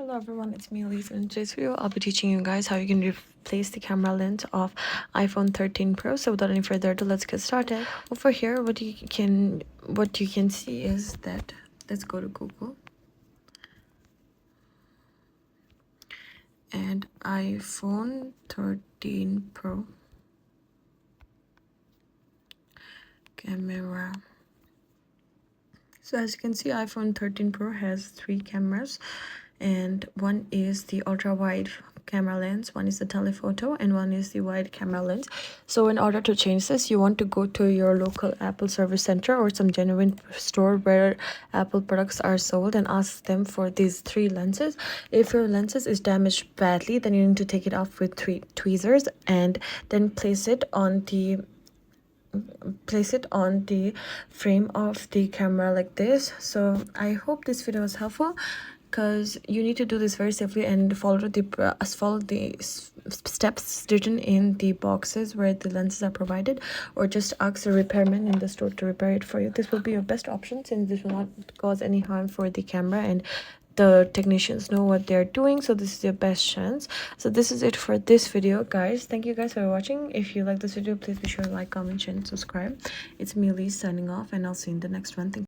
Hello everyone, it's me Elise. In today's video I'll be teaching you guys how you can replace the camera lens of iPhone 13 Pro. So without any further ado, let's get started. Over here what you can see is that, let's go to Google and iPhone 13 Pro camera. So as you can see, iPhone 13 Pro has 3 cameras, and one is the ultra wide camera lens, one is the telephoto, and one is the wide camera lens. So in order to change this, you want to go to your local Apple service center or some genuine store where Apple products are sold and ask them for these 3 lenses. If your lenses is damaged badly, then you need to take it off with 3 tweezers and then place it on the frame of the camera like this. So I hope this video was helpful, because you need to do this very safely and follow the steps written in the boxes where the lenses are provided, or just ask the repairman in the store to repair it for you. This will be your best option, since this will not cause any harm for the camera and the technicians know what they're doing. So this is your best chance. So this is it for this video, guys. Thank you guys for watching. If you like this video, please be sure to like, comment, share, and subscribe. It's me, Lee, signing off, and I'll see you in the next one. Thank you.